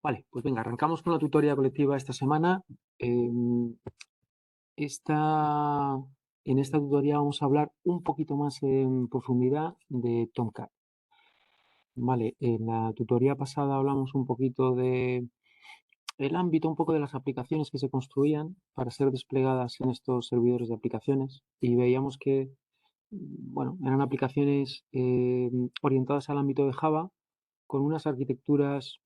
Vale, pues venga, arrancamos con la tutoría colectiva esta semana. Esta, en esta tutoría vamos a hablar un poquito más en profundidad de Tomcat. Vale, en la tutoría pasada hablamos un poquito de el ámbito, un poco de las aplicaciones que se construían para ser desplegadas en estos servidores de aplicaciones y veíamos que, bueno, eran aplicaciones orientadas al ámbito de Java con unas arquitecturas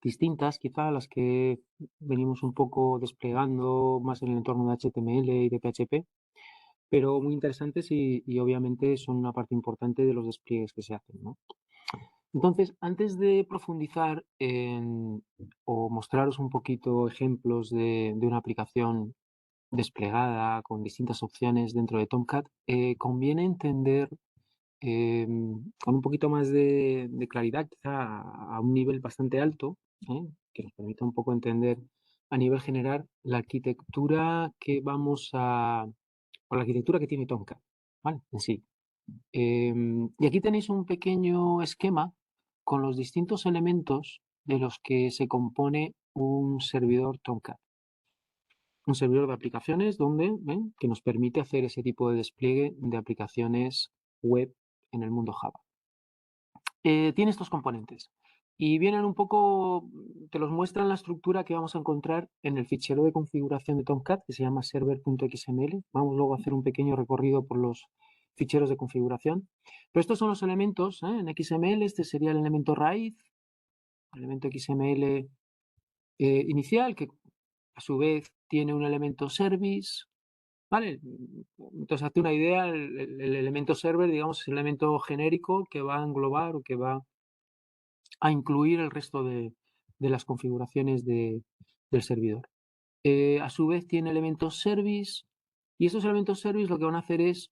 distintas quizá a las que venimos un poco desplegando más en el entorno de HTML y de PHP, pero muy interesantes y obviamente son una parte importante de los despliegues que se hacen, ¿no? Entonces, antes de profundizar o mostraros un poquito ejemplos de una aplicación desplegada con distintas opciones dentro de Tomcat, conviene entender con un poquito más de claridad, quizá a un nivel bastante alto, que nos permita un poco entender a nivel general la arquitectura o la arquitectura que tiene Tomcat, ¿vale? En sí. Y aquí tenéis un pequeño esquema con los distintos elementos de los que se compone un servidor Tomcat. Un servidor de aplicaciones que nos permite hacer ese tipo de despliegue de aplicaciones web en el mundo Java. Tiene estos componentes y vienen un poco, te los muestran la estructura que vamos a encontrar en el fichero de configuración de Tomcat que se llama server.xml. Vamos luego a hacer un pequeño recorrido por los ficheros de configuración. Pero estos son los elementos en XML. Este sería el elemento raíz, el elemento XML inicial, que a su vez tiene un elemento service. ¿Vale? Entonces, hazte una idea, el elemento server, digamos, es el elemento genérico que va a englobar o que va a incluir el resto de las configuraciones del servidor. A su vez tiene elementos service y estos elementos service lo que van a hacer es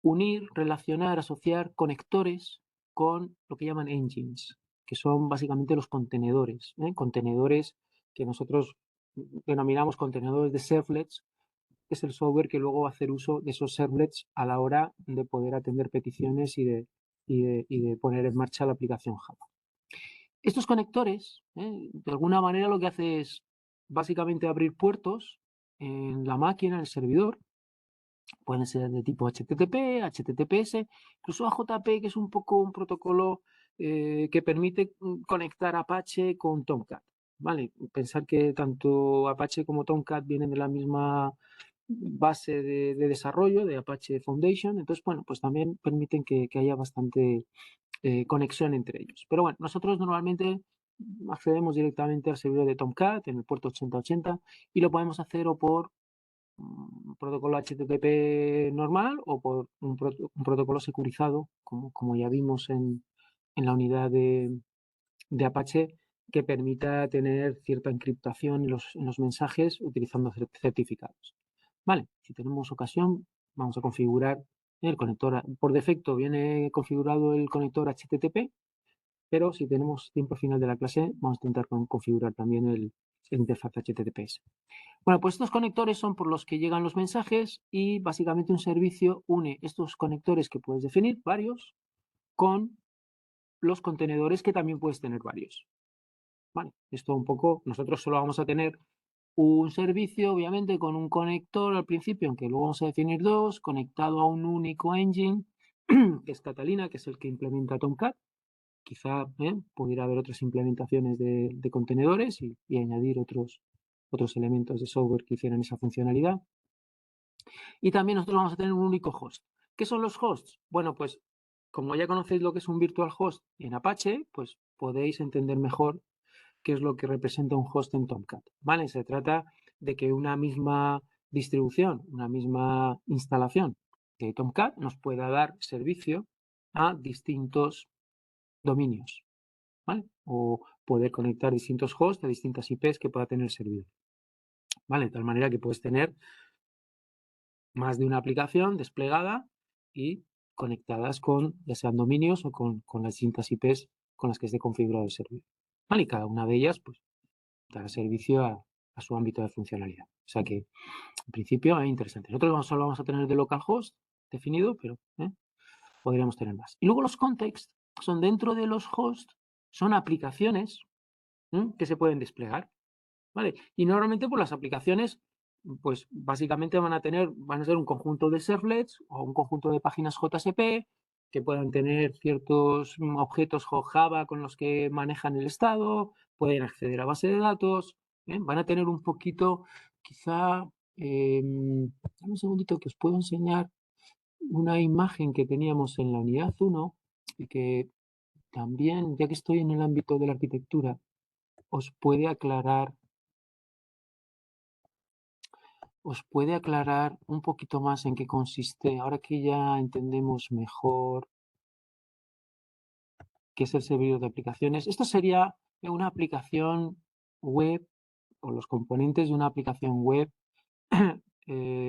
unir, relacionar, asociar conectores con lo que llaman engines, que son básicamente los contenedores, contenedores que nosotros denominamos contenedores de servlets, que es el software que luego va a hacer uso de esos servlets a la hora de poder atender peticiones y de poner en marcha la aplicación Java. Estos conectores, de alguna manera lo que hace es básicamente abrir puertos en la máquina, en el servidor. Pueden ser de tipo HTTP, HTTPS, incluso AJP, que es un poco un protocolo que permite conectar Apache con Tomcat. ¿Vale? Pensar que tanto Apache como Tomcat vienen de la misma base de desarrollo de Apache Foundation. Entonces, bueno, pues también permiten que haya bastante conexión entre ellos. Pero bueno, nosotros normalmente accedemos directamente al servidor de Tomcat en el puerto 8080 y lo podemos hacer o por un protocolo HTTP normal o por un protocolo securizado, como ya vimos en la unidad de Apache, que permita tener cierta encriptación en los mensajes utilizando certificados. Vale, si tenemos ocasión, vamos a configurar el conector. Por defecto viene configurado el conector HTTP, pero si tenemos tiempo final de la clase, vamos a intentar configurar también el interfaz HTTPS. Bueno, pues estos conectores son por los que llegan los mensajes y básicamente un servicio une estos conectores que puedes definir, varios, con los contenedores que también puedes tener varios. Vale, esto un poco, nosotros solo vamos a tener un servicio, obviamente, con un conector al principio, aunque luego vamos a definir dos, conectado a un único engine, que es Catalina, que es el que implementa Tomcat. Quizá pudiera haber otras implementaciones de contenedores y añadir otros elementos de software que hicieran esa funcionalidad. Y también nosotros vamos a tener un único host. ¿Qué son los hosts? Bueno, pues como ya conocéis lo que es un virtual host en Apache, pues podéis entender mejor qué es lo que representa un host en Tomcat. ¿Vale? Se trata de que una misma distribución, una misma instalación de Tomcat nos pueda dar servicio a distintos dominios, ¿vale? O poder conectar distintos hosts a distintas IPs que pueda tener el servidor, ¿vale? De tal manera que puedes tener más de una aplicación desplegada y conectadas con, ya sean dominios o con las distintas IPs con las que esté configurado el servidor. ¿Vale? Y cada una de ellas, pues, dará servicio a su ámbito de funcionalidad. O sea que, en principio, es interesante. Nosotros solo vamos a tener de localhost definido, pero podríamos tener más. Y luego los contexts son dentro de los hosts, son aplicaciones que se pueden desplegar, ¿vale? Y normalmente pues las aplicaciones pues básicamente van a ser un conjunto de servlets o un conjunto de páginas JSP que puedan tener ciertos objetos Java con los que manejan el estado, pueden acceder a base de datos, van a tener un poquito, quizá, dame un segundito que os puedo enseñar una imagen que teníamos en la unidad 1 y que también, ya que estoy en el ámbito de la arquitectura, os puede aclarar un poquito más en qué consiste, ahora que ya entendemos mejor qué es el servidor de aplicaciones. Esto sería una aplicación web o los componentes de una aplicación web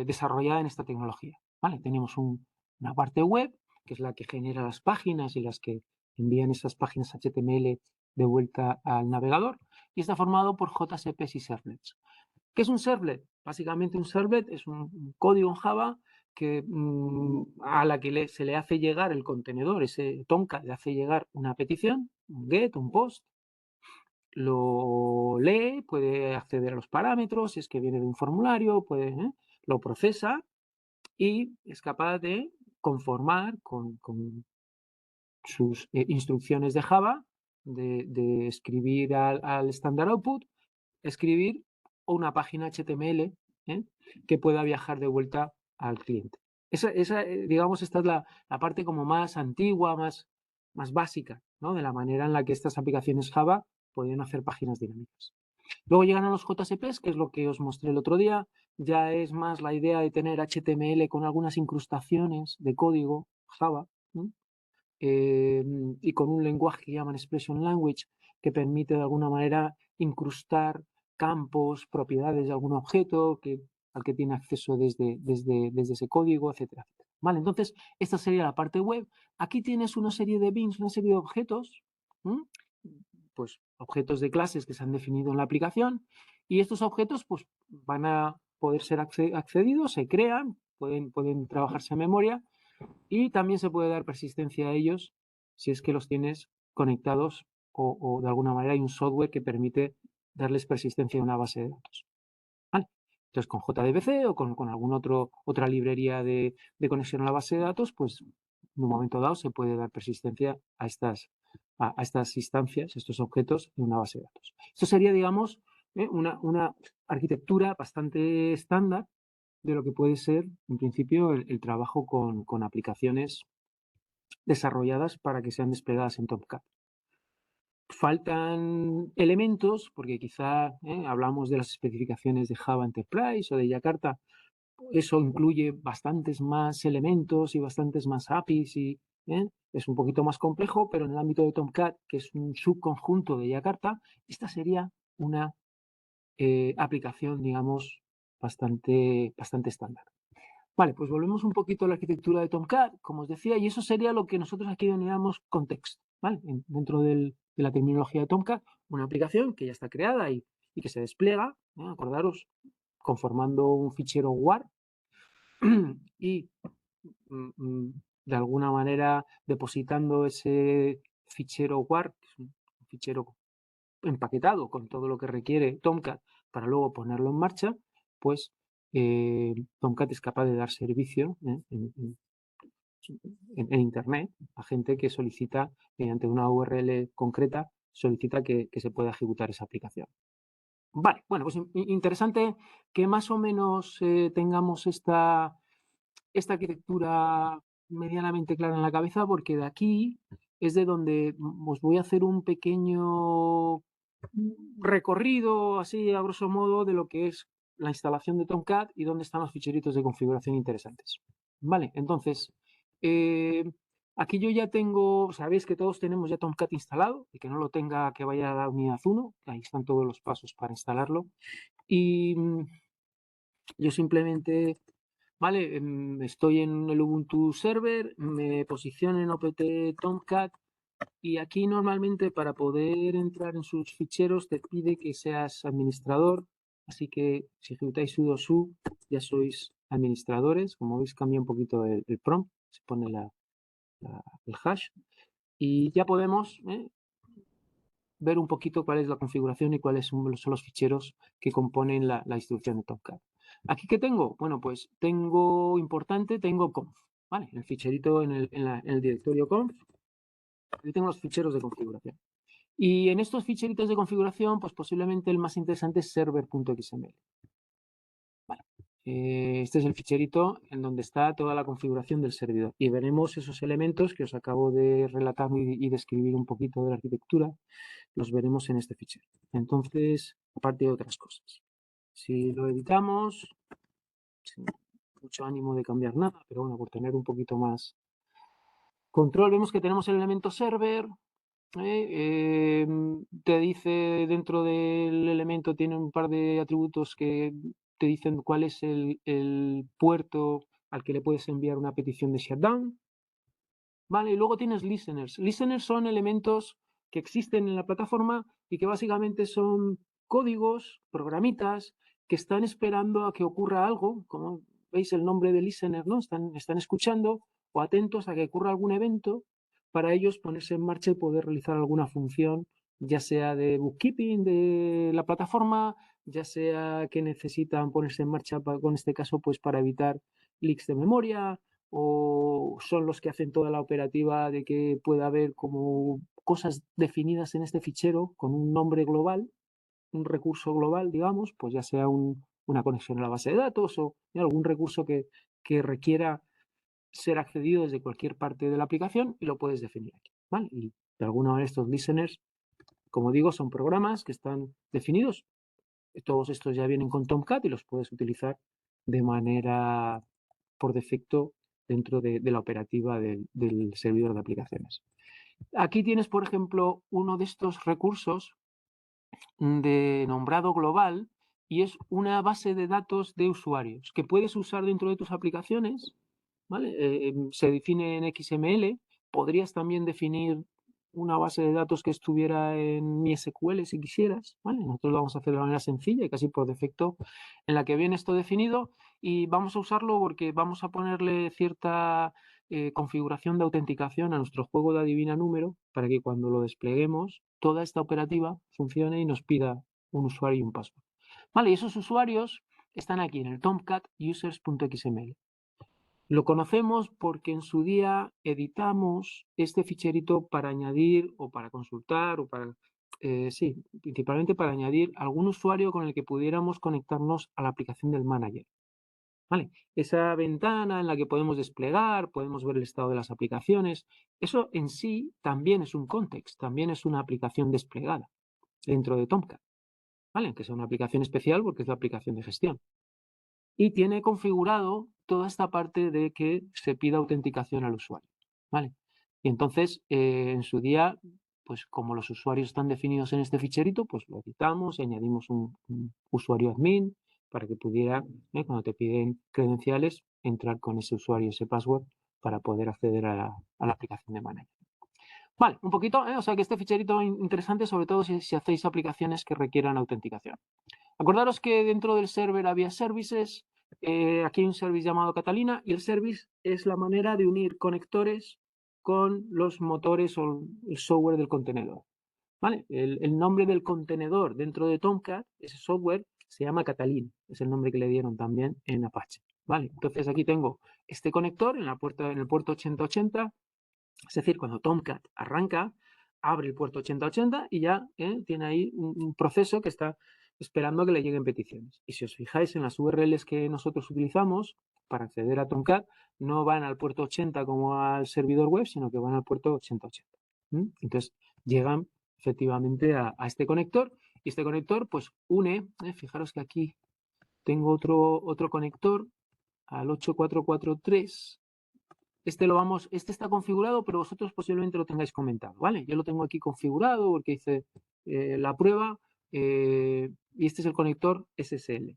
desarrollada en esta tecnología. ¿Vale? Tenemos una parte web, que es la que genera las páginas y las que envían esas páginas HTML de vuelta al navegador, y está formado por JSPs y servlets. ¿Qué es un servlet? Básicamente un servlet es un código en Java que, a la que se le hace llegar el contenedor, ese Tomcat le hace llegar una petición, un get, un post, lo lee, puede acceder a los parámetros, si es que viene de un formulario, lo procesa y es capaz de conformar con sus instrucciones de Java, de escribir al standard output, escribir una página HTML que pueda viajar de vuelta al cliente. Digamos, esta es la parte como más antigua, más básica, ¿no? De la manera en la que estas aplicaciones Java podían hacer páginas dinámicas. Luego llegan a los JSPs, que es lo que os mostré el otro día. Ya es más la idea de tener HTML con algunas incrustaciones de código Java, ¿no? Y con un lenguaje que llaman Expression Language, que permite de alguna manera incrustar campos, propiedades de algún objeto al que tiene acceso desde ese código, etcétera, etcétera. Vale, entonces, esta sería la parte web. Aquí tienes una serie de bins, una serie de objetos, pues objetos de clases que se han definido en la aplicación, y estos objetos pues van a poder ser accedidos, se crean, pueden trabajarse en memoria, y también se puede dar persistencia a ellos si es que los tienes conectados o de alguna manera hay un software que permite darles persistencia a una base de datos. ¿Vale? Entonces, con JDBC o con alguna otra librería de conexión a la base de datos, pues en un momento dado se puede dar persistencia a estas instancias, estos objetos en una base de datos. Esto sería, digamos, una arquitectura bastante estándar de lo que puede ser, en principio, el trabajo con aplicaciones desarrolladas para que sean desplegadas en Tomcat. Faltan elementos, porque quizá hablamos de las especificaciones de Java Enterprise o de Jakarta, eso incluye bastantes más elementos y bastantes más APIs y es un poquito más complejo, pero en el ámbito de Tomcat, que es un subconjunto de Jakarta, esta sería una aplicación, digamos, bastante estándar. Vale, pues volvemos un poquito a la arquitectura de Tomcat, como os decía, y eso sería lo que nosotros aquí denominamos context, ¿vale? Dentro de la terminología de Tomcat, una aplicación que ya está creada y que se despliega, acordaros, conformando un fichero WAR y de alguna manera depositando ese fichero WAR, que es un fichero empaquetado con todo lo que requiere Tomcat para luego ponerlo en marcha, pues Tomcat es capaz de dar servicio en Internet a gente que solicita, mediante una URL concreta, solicita que se pueda ejecutar esa aplicación. Vale, bueno, pues interesante que más o menos tengamos esta arquitectura medianamente clara en la cabeza, porque de aquí es de donde os voy a hacer un pequeño recorrido, así a grosso modo, de lo que es la instalación de Tomcat y dónde están los ficheritos de configuración interesantes. Vale, entonces, aquí yo ya tengo, sabéis que todos tenemos ya Tomcat instalado, y que no lo tenga que vaya a la unidad 1, ahí están todos los pasos para instalarlo. Y yo simplemente, vale, estoy en el Ubuntu Server, me posiciono en opt Tomcat, y aquí normalmente para poder entrar en sus ficheros te pide que seas administrador, así que si ejecutáis sudo su ya sois administradores. Como veis, cambia un poquito el prompt, se pone el hash y ya podemos ver un poquito cuál es la configuración y cuáles son los ficheros que componen la instrucción de Tomcat. ¿Aquí qué tengo? Bueno, pues tengo importante, tengo conf, ¿vale? El ficherito en el directorio conf, aquí tengo los ficheros de configuración. Y en estos ficheritos de configuración, pues posiblemente el más interesante es server.xml. Vale. Este es el ficherito en donde está toda la configuración del servidor. Y veremos esos elementos que os acabo de relatar y describir un poquito de la arquitectura, los veremos en este fichero. Entonces, aparte de otras cosas. Si lo editamos, sin mucho ánimo de cambiar nada, pero bueno, por tener un poquito más control, vemos que tenemos el elemento server. Te dice dentro del elemento, tiene un par de atributos que te dicen cuál es el puerto al que le puedes enviar una petición de shutdown. Vale, y luego tienes listeners. Listeners son elementos que existen en la plataforma y que básicamente son códigos, programitas, que están esperando a que ocurra algo, como veis el nombre de listener, ¿no? Están escuchando o atentos a que ocurra algún evento para ellos ponerse en marcha y poder realizar alguna función, ya sea de bookkeeping de la plataforma, ya sea que necesitan ponerse en marcha, con este caso, pues para evitar leaks de memoria, o son los que hacen toda la operativa de que pueda haber como cosas definidas en este fichero con un nombre global, un recurso global, digamos, pues ya sea una conexión a la base de datos o algún recurso que requiera ser accedido desde cualquier parte de la aplicación y lo puedes definir aquí, ¿vale? Y de alguna manera estos listeners, como digo, son programas que están definidos. Todos estos ya vienen con Tomcat y los puedes utilizar de manera por defecto dentro de la operativa del servidor de aplicaciones. Aquí tienes, por ejemplo, uno de estos recursos de nombrado global y es una base de datos de usuarios que puedes usar dentro de tus aplicaciones, ¿vale? Se define en XML, podrías también definir una base de datos que estuviera en mi SQL si quisieras, ¿vale? Nosotros lo vamos a hacer de manera sencilla y casi por defecto en la que viene esto definido y vamos a usarlo porque vamos a ponerle cierta configuración de autenticación a nuestro juego de adivina número para que cuando lo despleguemos toda esta operativa funcione y nos pida un usuario y un password. Vale, y esos usuarios están aquí en el Tomcat users.xml. Lo conocemos porque en su día editamos este ficherito para añadir o para consultar o para, sí, principalmente para añadir algún usuario con el que pudiéramos conectarnos a la aplicación del manager. ¿Vale? Esa ventana en la que podemos desplegar, podemos ver el estado de las aplicaciones, eso en sí también es un context, también es una aplicación desplegada dentro de Tomcat, ¿vale? Que sea una aplicación especial porque es la aplicación de gestión. Y tiene configurado toda esta parte de que se pida autenticación al usuario, ¿vale? Y entonces, en su día, pues como los usuarios están definidos en este ficherito, pues lo editamos y añadimos un usuario admin para que pudiera, cuando te piden credenciales, entrar con ese usuario y ese password para poder acceder a la aplicación de manager. Vale, un poquito, o sea que este ficherito es interesante, sobre todo si hacéis aplicaciones que requieran autenticación. Acordaros que dentro del server había services, aquí hay un service llamado Catalina y el service es la manera de unir conectores con los motores o el software del contenedor. ¿Vale? El nombre del contenedor dentro de Tomcat, ese software, se llama Catalina, es el nombre que le dieron también en Apache. ¿Vale? Entonces aquí tengo este conector en el puerto 8080, es decir, cuando Tomcat arranca, abre el puerto 8080 y ya tiene ahí un proceso que está esperando a que le lleguen peticiones. Y si os fijáis en las URLs que nosotros utilizamos para acceder a Tomcat, no van al puerto 80 como al servidor web, sino que van al puerto 8080. Entonces llegan efectivamente a este conector y este conector pues une, fijaros que aquí tengo otro conector al 8443. Este está configurado, pero vosotros posiblemente lo tengáis comentado, ¿vale? Yo lo tengo aquí configurado porque hice la prueba y este es el conector SSL,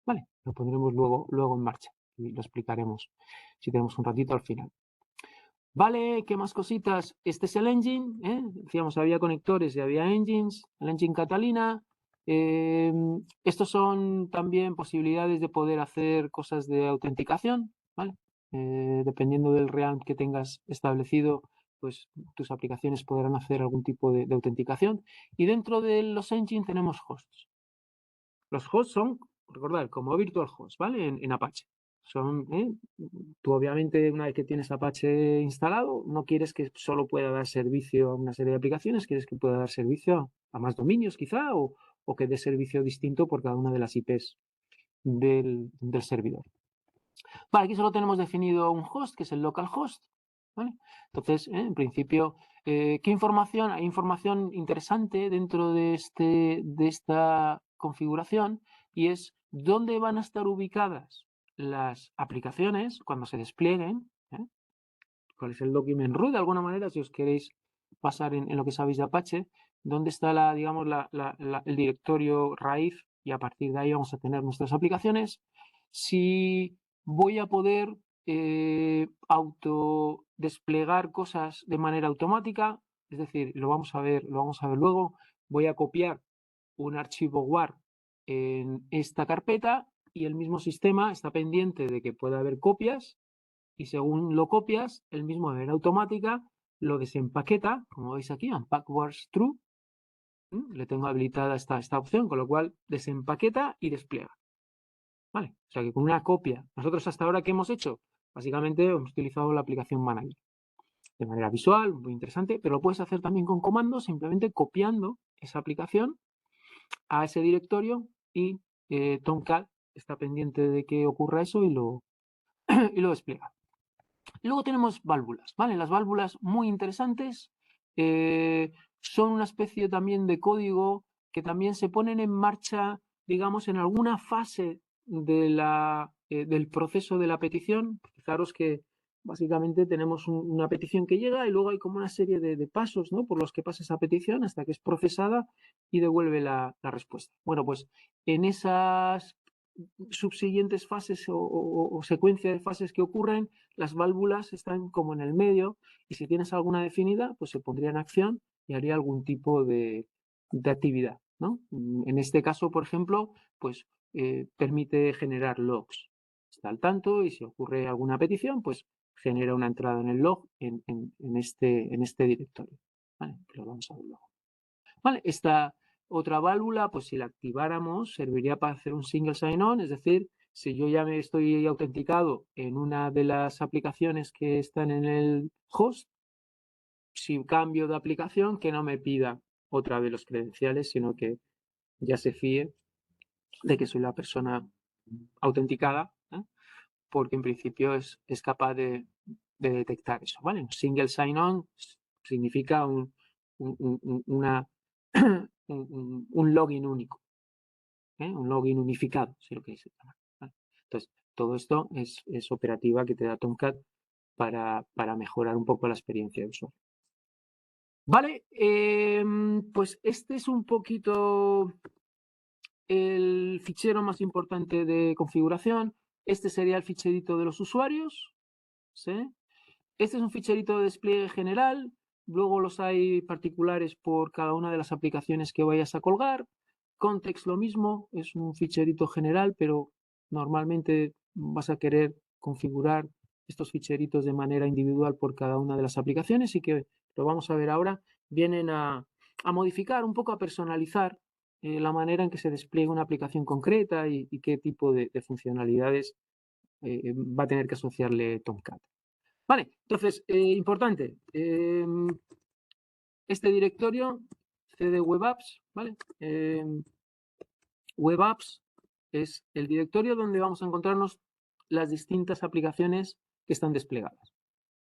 ¿vale? Lo pondremos luego en marcha y lo explicaremos si tenemos un ratito al final. Vale, ¿qué más cositas? Este es el engine, decíamos, había conectores y había engines, el engine Catalina. Estos son también posibilidades de poder hacer cosas de autenticación, ¿vale? Dependiendo del realm que tengas establecido, pues tus aplicaciones podrán hacer algún tipo de autenticación. Y dentro de los engines tenemos hosts. Los hosts son, recordad, como virtual host, ¿vale? En Apache. Son, tú obviamente una vez que tienes Apache instalado, no quieres que solo pueda dar servicio a una serie de aplicaciones, quieres que pueda dar servicio a más dominios quizá o que dé servicio distinto por cada una de las IPs del servidor. Vale, aquí solo tenemos definido un host, que es el localhost, ¿vale? Entonces, en principio, ¿qué información? Hay información interesante dentro de esta configuración y es dónde van a estar ubicadas las aplicaciones cuando se desplieguen, cuál es el document root de alguna manera, si os queréis pasar en lo que sabéis de Apache, dónde está digamos, el directorio raíz y a partir de ahí vamos a tener nuestras aplicaciones. Si voy a poder autodesplegar cosas de manera automática, es decir, lo vamos a ver luego, voy a copiar un archivo WAR en esta carpeta y el mismo sistema está pendiente de que pueda haber copias y según lo copias, el mismo de manera automática lo desempaqueta, como veis aquí, unpack wars true, le tengo habilitada esta opción, con lo cual desempaqueta y despliega. ¿Vale? O sea que con una copia, nosotros hasta ahora, ¿qué hemos hecho? Básicamente hemos utilizado la aplicación Manager de manera visual, muy interesante, pero lo puedes hacer también con comandos, simplemente copiando esa aplicación a ese directorio y Tomcat está pendiente de que ocurra eso y lo despliega. Luego tenemos válvulas, ¿vale? Las válvulas muy interesantes son una especie también de código que también se ponen en marcha, digamos, en alguna fase del proceso de la petición. Fijaros que básicamente tenemos una petición que llega y luego hay como una serie de pasos, ¿no? Por los que pasa esa petición hasta que es procesada y devuelve la respuesta. Bueno, pues en esas subsiguientes fases o secuencia de fases que ocurren, las válvulas están como en el medio y si tienes alguna definida, pues se pondría en acción y haría algún tipo de actividad, ¿no? En este caso, por ejemplo, pues permite generar logs. Está al tanto y si ocurre alguna petición, pues genera una entrada en el log en este directorio. ¿Vale? Lo vamos a ver luego. ¿Vale? Esta otra válvula, pues si la activáramos, serviría para hacer un single sign-on, es decir, si yo ya me estoy autenticado en una de las aplicaciones que están en el host, si cambio de aplicación, que no me pida otra vez los credenciales, sino que ya se fíe de que soy la persona autenticada, porque en principio es capaz de detectar eso, ¿vale? Un single sign-on significa una un login único, un login unificado, si lo queréis llamar. ¿Vale? Entonces, todo esto es operativa que te da Tomcat para mejorar un poco la experiencia de usuario. Vale, pues este es un poquito el fichero más importante de configuración. Este sería el ficherito de los usuarios. ¿Sí? Este es un ficherito de despliegue general. Luego los hay particulares por cada una de las aplicaciones que vayas a colgar. Context lo mismo, es un ficherito general, pero normalmente vas a querer configurar estos ficheritos de manera individual por cada una de las aplicaciones y que lo vamos a ver ahora, vienen a modificar, un poco a personalizar la manera en que se despliega una aplicación concreta y qué tipo de funcionalidades va a tener que asociarle Tomcat. Vale, entonces, importante, este directorio cd web apps, ¿vale? Web apps es el directorio donde vamos a encontrarnos las distintas aplicaciones que están desplegadas.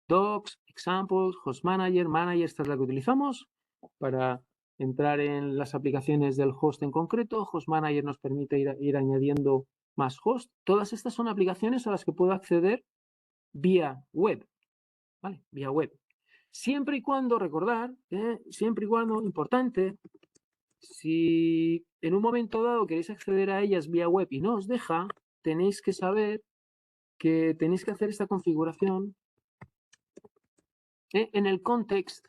Docs, Examples, Host Manager, Manager, esta es la que utilizamos para entrar en las aplicaciones del host en concreto. Host Manager nos permite ir añadiendo más hosts. Todas estas son aplicaciones a las que puedo acceder vía web, ¿vale? Vía web. Siempre y cuando, recordar, siempre y cuando, importante, si en un momento dado queréis acceder a ellas vía web y no os deja, tenéis que saber que tenéis que hacer esta configuración en el context,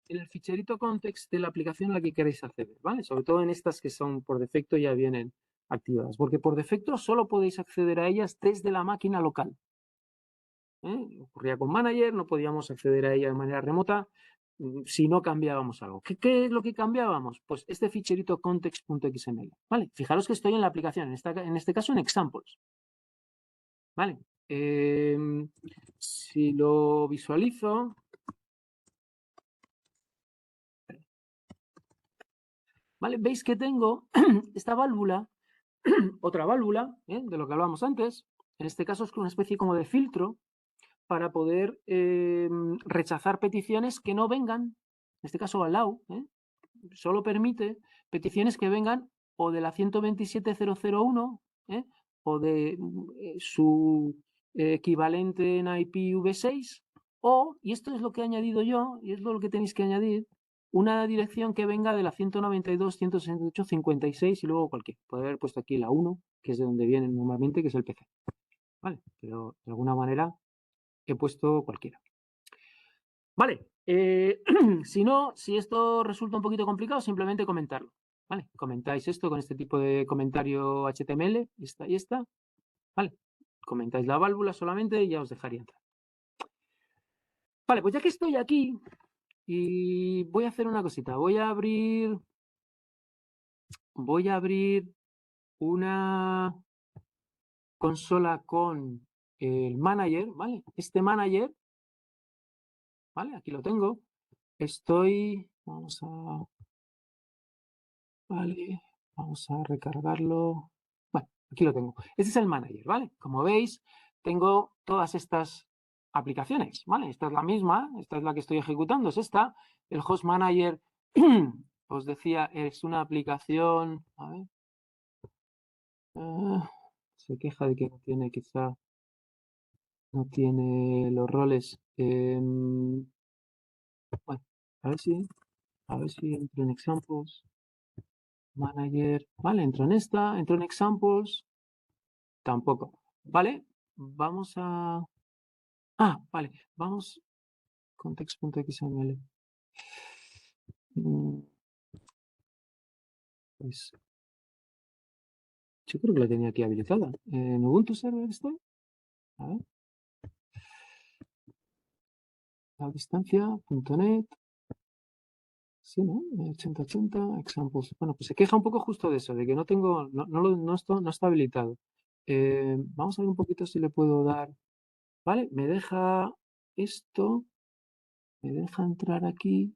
en el ficherito context de la aplicación a la que queréis acceder, ¿vale? Sobre todo en estas que son por defecto ya vienen activadas, porque por defecto solo podéis acceder a ellas desde la máquina local. Ocurría con Manager, no podíamos acceder a ella de manera remota si no cambiábamos algo. ¿Qué es lo que cambiábamos? Pues este ficherito context.xml. ¿Vale? Fijaros que estoy en la aplicación, en este caso en examples. ¿Vale? Si lo visualizo, ¿vale? Veis que tengo esta válvula, otra válvula, de lo que hablábamos antes. En este caso es una especie como de filtro para poder rechazar peticiones que no vengan, en este caso allow, solo permite peticiones que vengan o de la 127.001 o de su equivalente en IPv6 o, y esto es lo que he añadido yo, y es lo que tenéis que añadir, una dirección que venga de la 192.168.56 y luego cualquier. Puede haber puesto aquí la 1, que es de donde viene normalmente, que es el PC. ¿Vale? Pero de alguna manera he puesto cualquiera. Vale, si no, si esto resulta un poquito complicado, simplemente comentarlo. ¿Vale? Comentáis esto con este tipo de comentario HTML, esta y esta. ¿Vale? Comentáis la válvula solamente y ya os dejaría entrar. Vale, pues ya que estoy aquí y voy a hacer una cosita. Voy a abrir una consola con el manager, ¿vale? Este manager, ¿vale? Aquí lo tengo. Vale, vamos a recargarlo. Bueno, aquí lo tengo. Este es el manager, ¿vale? Como veis, tengo todas estas aplicaciones, ¿vale? Esta es la misma, esta es la que estoy ejecutando, es esta. El Host Manager, os decía, es una aplicación, a ver, se queja de que no tiene, quizá, no tiene los roles. Bueno, a ver si entro en Examples, Manager, vale, entro en esta, entro en Examples, tampoco. ¿Vale? Vamos a... Ah, vale. Vamos con text.xml. Pues yo creo que la tenía aquí habilitada. ¿En Ubuntu Server estoy? A ver. A distancia.net. Sí, ¿no? 8080, examples. Bueno, pues se queja un poco justo de eso, de que no tengo, no está habilitado. Vamos a ver un poquito si le puedo dar. Vale, me deja esto, me deja entrar aquí.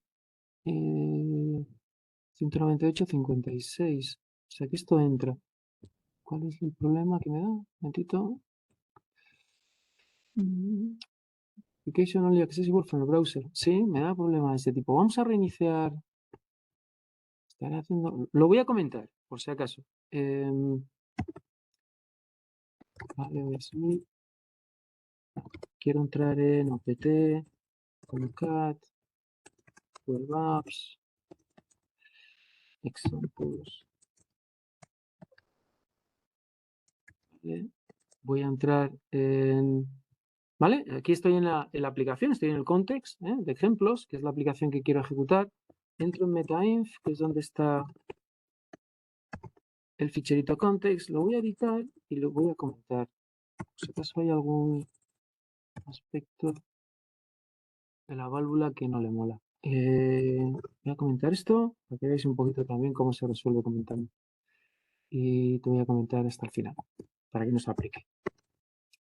198.56. O sea que esto entra. ¿Cuál es el problema que me da? Un momentito. Application only accessible from the browser. Sí, me da problema de este tipo. Vamos a reiniciar. Estaré haciendo... Lo voy a comentar, por si acaso. Vale, voy a subir. Quiero entrar en OPT, Tomcat, Web Apps, Examples. Vale. Voy a entrar en... ¿Vale? Aquí estoy en la aplicación, estoy en el context de ejemplos, que es la aplicación que quiero ejecutar. Entro en MetaInf, que es donde está el ficherito context, lo voy a editar y lo voy a comentar. Por si acaso hay algún aspecto de la válvula que no le mola. Voy a comentar esto para que veáis un poquito también cómo se resuelve comentando. Y te voy a comentar hasta el final, para que no se aplique.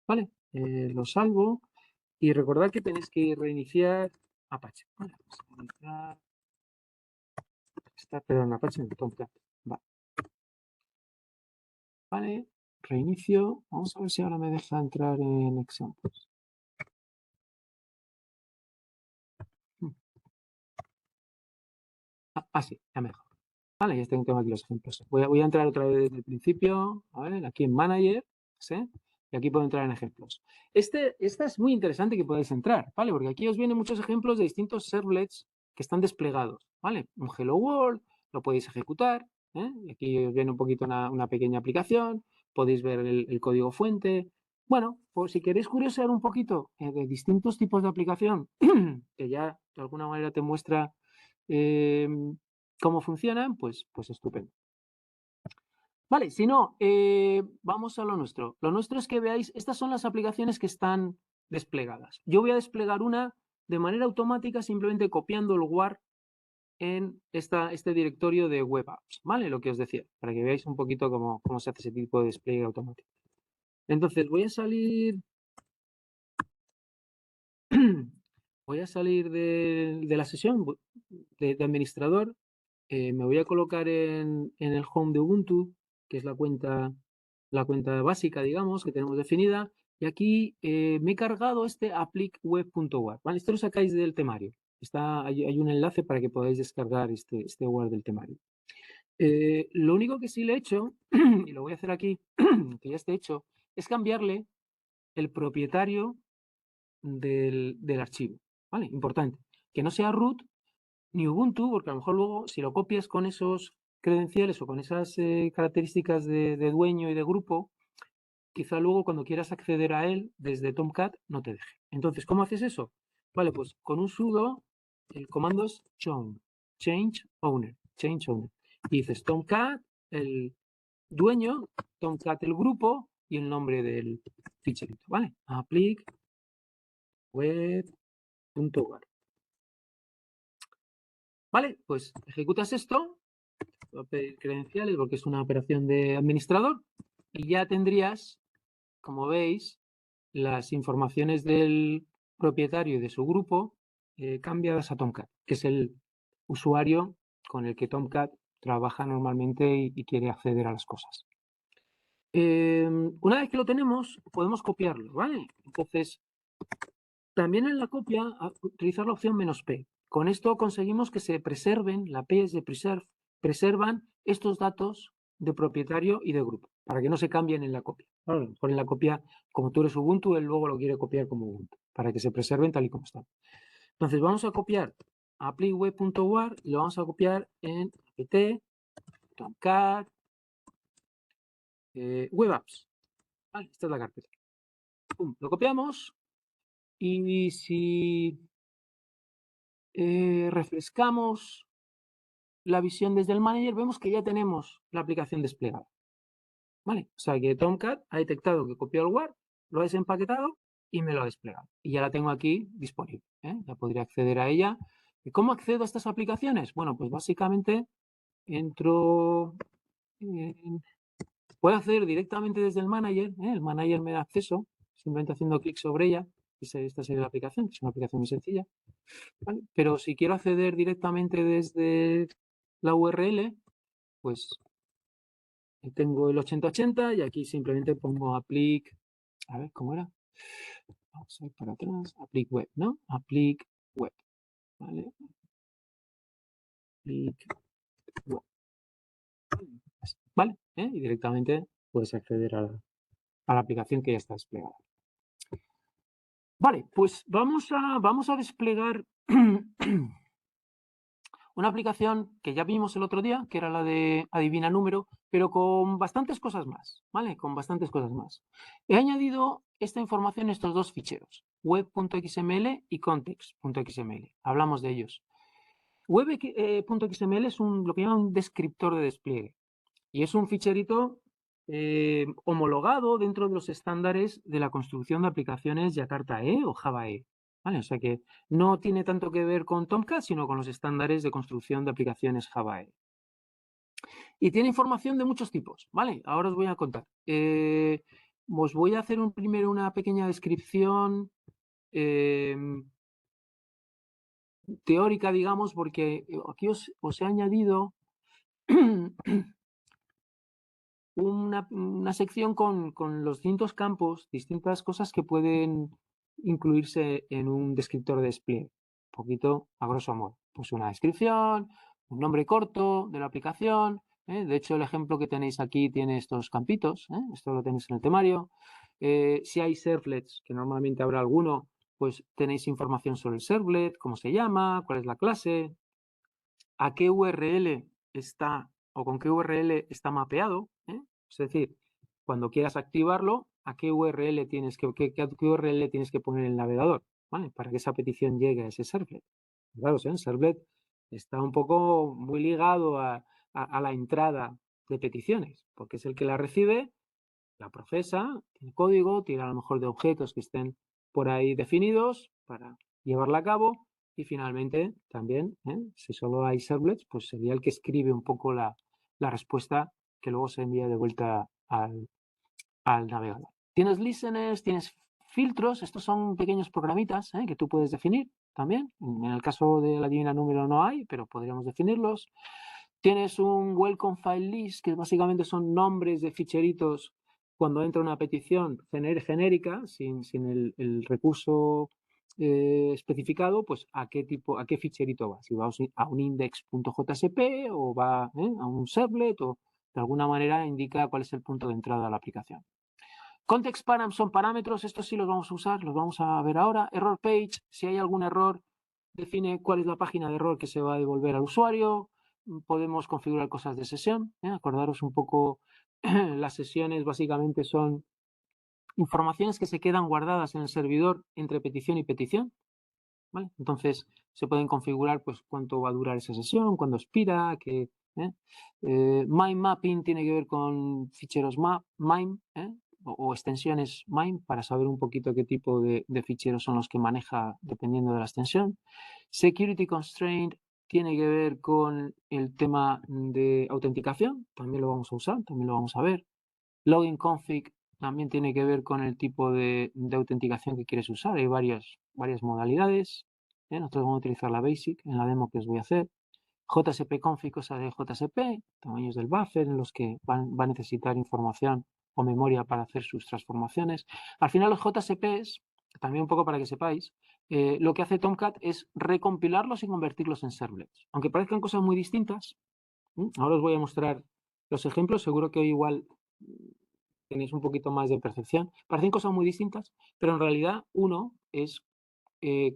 Vale, lo salvo y recordad que tenéis que reiniciar Apache. Vale, vamos a reiniciar. Perdón, Apache en Tomcat. Vale, reinicio. Vamos a ver si ahora me deja entrar en Examples. Sí, ya mejor. Vale, ya tengo aquí los ejemplos. Voy a entrar otra vez desde el principio, a ver, aquí en Manager, ¿sí? Y aquí puedo entrar en ejemplos. Esta es muy interesante que podáis entrar, ¿vale? Porque aquí os vienen muchos ejemplos de distintos servlets que están desplegados, ¿vale? Un Hello World, lo podéis ejecutar, y aquí os viene un poquito una pequeña aplicación, podéis ver el código fuente. Bueno, pues si queréis curiosear un poquito de distintos tipos de aplicación, que ya de alguna manera te muestra cómo funcionan, pues estupendo. Vale, si no, vamos a lo nuestro. Lo nuestro es que veáis, estas son las aplicaciones que están desplegadas. Yo voy a desplegar una de manera automática simplemente copiando el WAR en este directorio de web apps, ¿vale? Lo que os decía, para que veáis un poquito cómo se hace ese tipo de despliegue automático. Entonces voy a salir de la sesión de administrador, me voy a colocar en el home de Ubuntu, que es la cuenta básica, digamos, que tenemos definida, y aquí me he cargado este applicweb.war, ¿vale? Esto lo sacáis del temario. Hay un enlace para que podáis descargar este WAR del temario. Lo único que sí le he hecho, y lo voy a hacer aquí, que ya esté hecho, es cambiarle el propietario del archivo, ¿vale? Importante. Que no sea root ni Ubuntu, porque a lo mejor luego si lo copias con esos credenciales o con esas características de dueño y de grupo, quizá luego cuando quieras acceder a él desde Tomcat no te deje. Entonces, ¿cómo haces eso? Vale, pues con un sudo, el comando es change owner. Y dices Tomcat, el dueño, Tomcat el grupo y el nombre del ficherito, ¿vale? Applic web.war. Vale, pues ejecutas esto, voy a pedir credenciales porque es una operación de administrador y ya tendrías, como veis, las informaciones del propietario y de su grupo cambiadas a Tomcat, que es el usuario con el que Tomcat trabaja normalmente y quiere acceder a las cosas. Una vez que lo tenemos, podemos copiarlo, ¿vale? Entonces, también en la copia, utilizar la opción "-p". Con esto conseguimos que se preserven, la P es de preserve, preservan estos datos de propietario y de grupo, para que no se cambien en la copia. Claro, en la copia, como tú eres Ubuntu, él luego lo quiere copiar como Ubuntu, para que se preserven tal y como están. Entonces vamos a copiar applicweb.war y lo vamos a copiar en apt, tomcat, web apps. Vale, esta es la carpeta. Pum, lo copiamos y si refrescamos la visión desde el manager, vemos que ya tenemos la aplicación desplegada. ¿Vale? O sea que Tomcat ha detectado que copió el WAR, lo ha desempaquetado y me lo ha desplegado. Y ya la tengo aquí disponible. Ya podría acceder a ella. ¿Y cómo accedo a estas aplicaciones? Bueno, pues básicamente entro, puedo acceder directamente desde el manager. El manager me da acceso simplemente haciendo clic sobre ella. Esta sería la aplicación, que es una aplicación muy sencilla. ¿Vale? Pero si quiero acceder directamente desde la URL, pues tengo el 8080 y aquí simplemente pongo applic, a ver, ¿cómo era? Vamos a ir para atrás, applic web, ¿no? Applic web, ¿vale? Applic web, ¿vale? Y directamente puedes acceder a la aplicación que ya está desplegada. Vale, pues vamos a desplegar una aplicación que ya vimos el otro día, que era la de adivina número, pero con bastantes cosas más, ¿vale? Con bastantes cosas más. He añadido esta información en estos dos ficheros, web.xml y context.xml. Hablamos de ellos. Web.xml es lo que llaman un descriptor de despliegue y es un ficherito homologado dentro de los estándares de la construcción de aplicaciones Jakarta E o Java E. ¿Vale? O sea que no tiene tanto que ver con Tomcat, sino con los estándares de construcción de aplicaciones Java E. Y tiene información de muchos tipos, ¿vale? Ahora os voy a contar. Os voy a hacer primero una pequeña descripción teórica, digamos, porque aquí os he añadido una sección con los distintos campos, distintas cosas que pueden incluirse en un descriptor de despliegue. Un poquito a grosso modo. Pues una descripción, un nombre corto de la aplicación. De hecho, el ejemplo que tenéis aquí tiene estos campitos. Esto lo tenéis en el temario. Si hay servlets, que normalmente habrá alguno, pues tenéis información sobre el servlet, cómo se llama, cuál es la clase, a qué URL está o con qué URL está mapeado. Es decir, cuando quieras activarlo, a qué URL tienes qué URL tienes que poner en el navegador, ¿vale? Para que esa petición llegue a ese servlet. Claro, el servlet está un poco muy ligado a la entrada de peticiones, porque es el que la recibe, la procesa, tiene código, tiene a lo mejor de objetos que estén por ahí definidos para llevarla a cabo. Y finalmente también, si solo hay servlets, pues sería el que escribe un poco la respuesta que luego se envía de vuelta al navegador. Tienes listeners, tienes filtros, estos son pequeños programitas que tú puedes definir también. En el caso de la Divina Número no hay, pero podríamos definirlos. Tienes un welcome file list, que básicamente son nombres de ficheritos cuando entra una petición genérica, sin el recurso especificado, pues a qué ficherito va. Si va a un index.jsp o va a un servlet, o de alguna manera indica cuál es el punto de entrada a la aplicación. Context params son parámetros, estos sí los vamos a usar, los vamos a ver ahora. Error page, si hay algún error, define cuál es la página de error que se va a devolver al usuario. Podemos configurar cosas de sesión. Acordaros un poco, las sesiones básicamente son informaciones que se quedan guardadas en el servidor entre petición y petición. ¿Vale? Entonces se pueden configurar pues cuánto va a durar esa sesión, cuándo expira, MIME mapping tiene que ver con ficheros MIME o extensiones MIME para saber un poquito qué tipo de ficheros son los que maneja dependiendo de la extensión. Security constraint tiene que ver con el tema de autenticación, también lo vamos a usar, también lo vamos a ver. Login config también tiene que ver con el tipo de autenticación que quieres usar. Hay varias modalidades. Nosotros vamos a utilizar la basic en la demo que os voy a hacer. JSP config, cosa de JSP, tamaños del buffer en los que va a necesitar información o memoria para hacer sus transformaciones. Al final los JSPs, también un poco para que sepáis, lo que hace Tomcat es recompilarlos y convertirlos en servlets. Aunque parezcan cosas muy distintas, ahora os voy a mostrar los ejemplos, seguro que hoy igual tenéis un poquito más de percepción. Parecen cosas muy distintas, pero en realidad uno es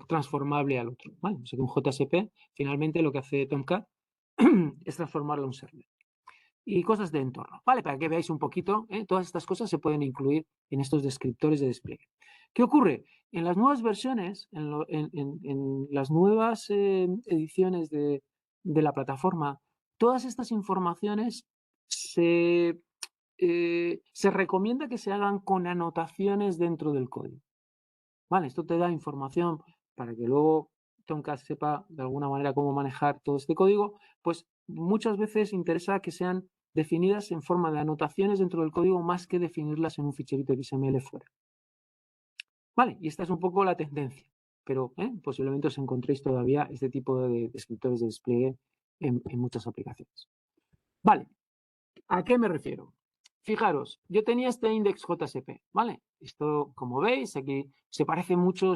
transformable al otro. ¿Vale? O sea que un JSP finalmente lo que hace Tomcat es transformarlo en un servlet. Y cosas de entorno, ¿vale? Para que veáis un poquito, todas estas cosas se pueden incluir en estos descriptores de despliegue. ¿Qué ocurre? En las nuevas versiones, en las nuevas ediciones de la plataforma, todas estas informaciones se recomienda que se hagan con anotaciones dentro del código. Vale, esto te da información para que luego Tomcat sepa de alguna manera cómo manejar todo este código, pues muchas veces interesa que sean definidas en forma de anotaciones dentro del código más que definirlas en un ficherito XML fuera. Vale, y esta es un poco la tendencia, pero posiblemente os encontréis todavía este tipo de descriptores de despliegue en muchas aplicaciones. Vale, ¿a qué me refiero? Fijaros, yo tenía este index JSP, ¿vale? Esto, como veis, aquí se parece mucho,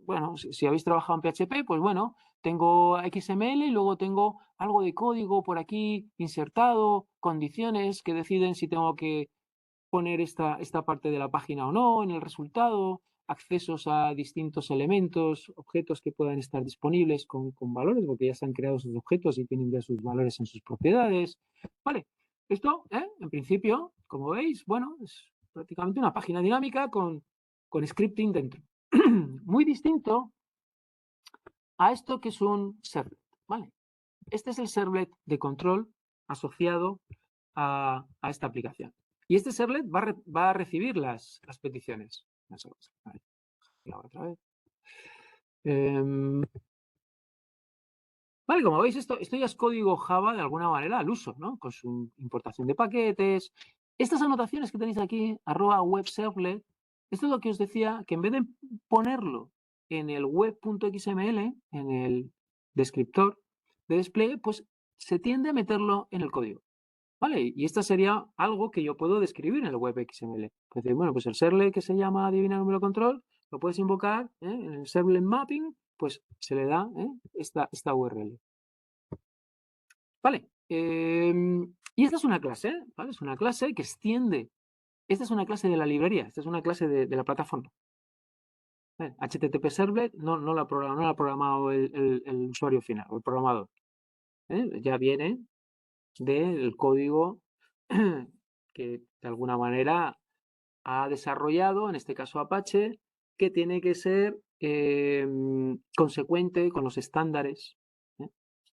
bueno, si habéis trabajado en PHP, pues bueno, tengo XML y luego tengo algo de código por aquí insertado, condiciones que deciden si tengo que poner esta parte de la página o no en el resultado, accesos a distintos elementos, objetos que puedan estar disponibles con valores, porque ya se han creado sus objetos y tienen ya sus valores en sus propiedades. Vale, esto, en principio, como veis, bueno, es prácticamente una página dinámica con scripting dentro. Muy distinto a esto que es un servlet, ¿vale? Este es el servlet de control asociado a esta aplicación. Y este servlet va a recibir las peticiones. Otra vez. Vale, como veis, esto ya es código Java de alguna manera al uso, ¿no? Con su importación de paquetes. Estas anotaciones que tenéis aquí, @webservlet, esto es lo que os decía, que en vez de ponerlo en el web.xml, en el descriptor de despliegue, pues se tiende a meterlo en el código. ¿Vale? Y esta sería algo que yo puedo describir en el web XML. Es decir, bueno, pues el servlet que se llama adivina número control, lo puedes invocar en el servlet mapping, pues se le da esta URL. Vale. Y esta es una clase, ¿vale? Es una clase que extiende. Esta es una clase de la librería, esta es una clase de la plataforma. HTTP servlet no la ha programado el usuario final o el programador. Ya viene del código que de alguna manera ha desarrollado, en este caso Apache, que tiene que ser consecuente con los estándares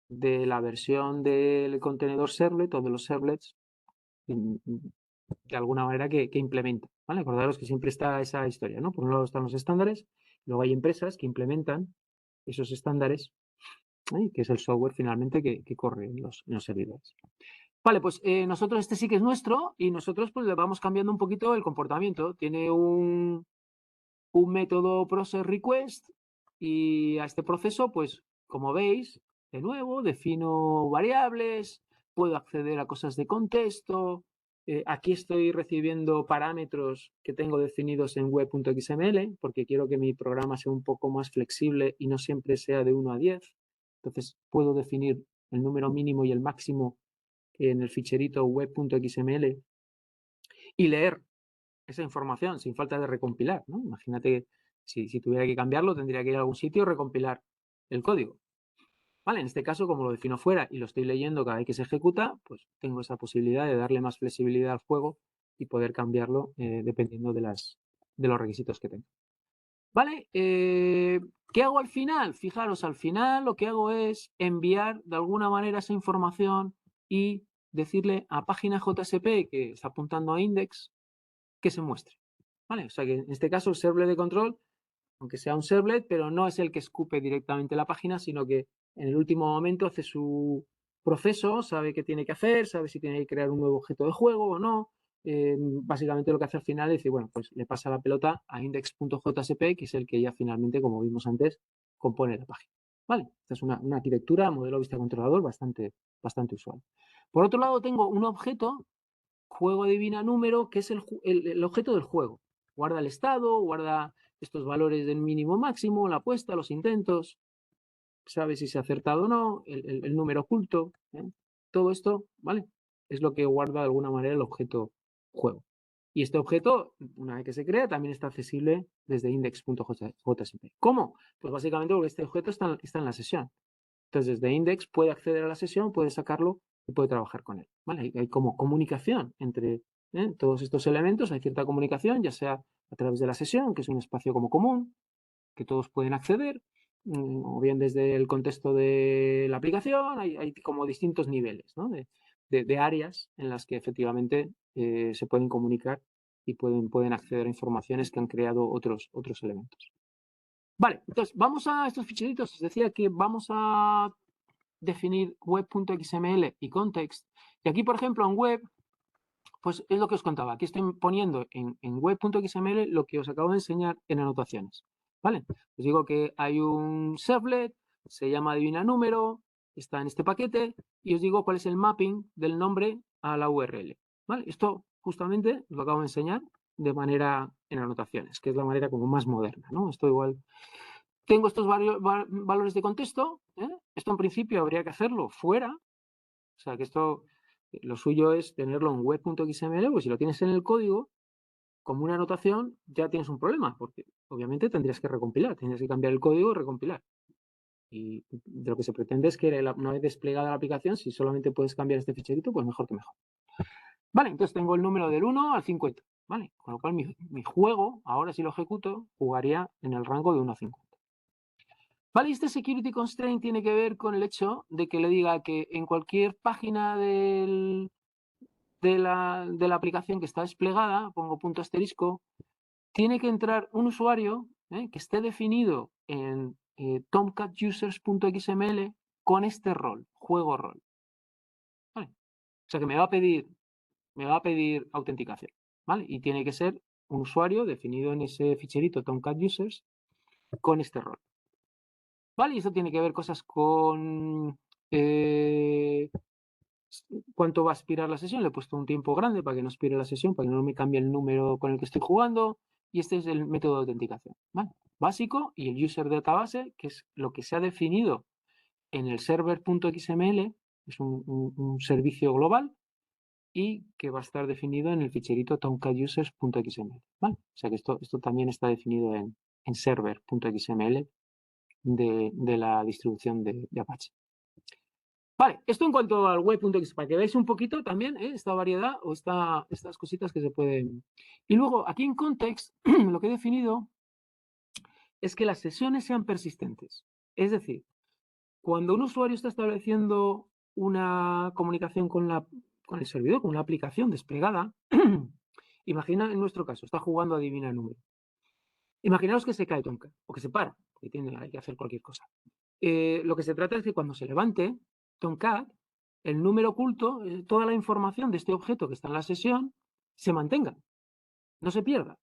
de la versión del contenedor servlet o de los servlets de alguna manera que implementa, ¿vale? Acordaros que siempre está esa historia, ¿no? Por un lado están los estándares, luego hay empresas que implementan esos estándares, que es el software finalmente que corre en los servidores. Vale, pues nosotros este sí que es nuestro y nosotros pues le vamos cambiando un poquito el comportamiento. Tiene un método process request y a este proceso, pues como veis, de nuevo, defino variables, puedo acceder a cosas de contexto. Aquí estoy recibiendo parámetros que tengo definidos en web.xml porque quiero que mi programa sea un poco más flexible y no siempre sea de 1 a 10. Entonces puedo definir el número mínimo y el máximo en el ficherito web.xml y leer esa información sin falta de recompilar, ¿no? Imagínate si tuviera que cambiarlo, tendría que ir a algún sitio y recompilar el código. Vale, en este caso, como lo defino fuera y lo estoy leyendo cada vez que se ejecuta, pues tengo esa posibilidad de darle más flexibilidad al juego y poder cambiarlo dependiendo de los requisitos que tenga. ¿Vale? ¿Qué hago al final? Fijaros, al final lo que hago es enviar de alguna manera esa información y decirle a página JSP que está apuntando a index que se muestre. ¿Vale? O sea que en este caso el servlet de control, aunque sea un servlet, pero no es el que escupe directamente la página, sino que en el último momento hace su proceso, sabe qué tiene que hacer, sabe si tiene que crear un nuevo objeto de juego o no. Básicamente lo que hace al final es decir, bueno, pues le pasa la pelota a index.jsp, que es el que ya finalmente, como vimos antes, compone la página. ¿Vale? Esta es una arquitectura, modelo vista controlador bastante usual. Por otro lado, tengo un objeto juego adivina número, que es el objeto del juego. Guarda el estado, guarda estos valores del mínimo máximo, la apuesta, los intentos, sabe si se ha acertado o no, el número oculto. Todo esto, ¿vale? Es lo que guarda de alguna manera el objeto juego. Y este objeto, una vez que se crea, también está accesible desde index.jsp. ¿Cómo? Pues básicamente porque este objeto está en la sesión. Entonces, desde index puede acceder a la sesión, puede sacarlo y puede trabajar con él. ¿Vale? Hay como comunicación entre todos estos elementos, hay cierta comunicación, ya sea a través de la sesión, que es un espacio como común, que todos pueden acceder, o bien desde el contexto de la aplicación, hay como distintos niveles, ¿no? de áreas en las que efectivamente se pueden comunicar y pueden acceder a informaciones que han creado otros elementos. Vale, entonces vamos a estos ficheritos. Os decía que vamos a definir web.xml y context. Y aquí, por ejemplo, en web, pues es lo que os contaba. Aquí estoy poniendo en web.xml lo que os acabo de enseñar en anotaciones. ¿Vale? Os digo que hay un servlet, se llama adivina número, está en este paquete, y os digo cuál es el mapping del nombre a la URL. ¿Vale? Esto justamente lo acabo de enseñar de manera en anotaciones, que es la manera como más moderna, ¿no? Esto igual tengo estos valores de contexto. Esto en principio habría que hacerlo fuera. O sea que esto, lo suyo es tenerlo en web.xml, pues si lo tienes en el código, como una anotación, ya tienes un problema, porque obviamente tendrías que recompilar, tendrías que cambiar el código y recompilar. Y de lo que se pretende es que una vez desplegada la aplicación, si solamente puedes cambiar este ficherito, pues mejor que mejor. Vale, entonces tengo el número del 1 al 50. ¿Vale? Con lo cual mi juego, ahora si lo ejecuto, jugaría en el rango de 1 a 50. Vale, este security constraint tiene que ver con el hecho de que le diga que en cualquier página de la aplicación que está desplegada, pongo punto asterisco, tiene que entrar un usuario que esté definido en tomcatusers.xml con este rol, juego rol. ¿Vale? O sea que me va a pedir autenticación. ¿Vale? Y tiene que ser un usuario definido en ese ficherito tomcatusers con este rol. ¿Vale? Y eso tiene que ver cosas con cuánto va a expirar la sesión. Le he puesto un tiempo grande para que no expire la sesión, para que no me cambie el número con el que estoy jugando. Y este es el método de autenticación. ¿Vale? Básico, y el user database, que es lo que se ha definido en el server.xml, es un servicio global y que va a estar definido en el ficherito tomcatusers.xml. ¿Vale? O sea que esto también está definido en server.xml de la distribución de Apache. Vale, esto en cuanto al web.xml, para que veáis un poquito también esta variedad o estas cositas que se pueden. Y luego, aquí en context, lo que he definido es que las sesiones sean persistentes. Es decir, cuando un usuario está estableciendo una comunicación con la con el servidor, con una aplicación desplegada. Imagina en nuestro caso, está jugando a adivinar el número. Imaginaos que se cae Tomcat o que se para, que hay que hacer cualquier cosa. Lo que se trata es que cuando se levante Tomcat, el número oculto, toda la información de este objeto que está en la sesión, se mantenga, no se pierda.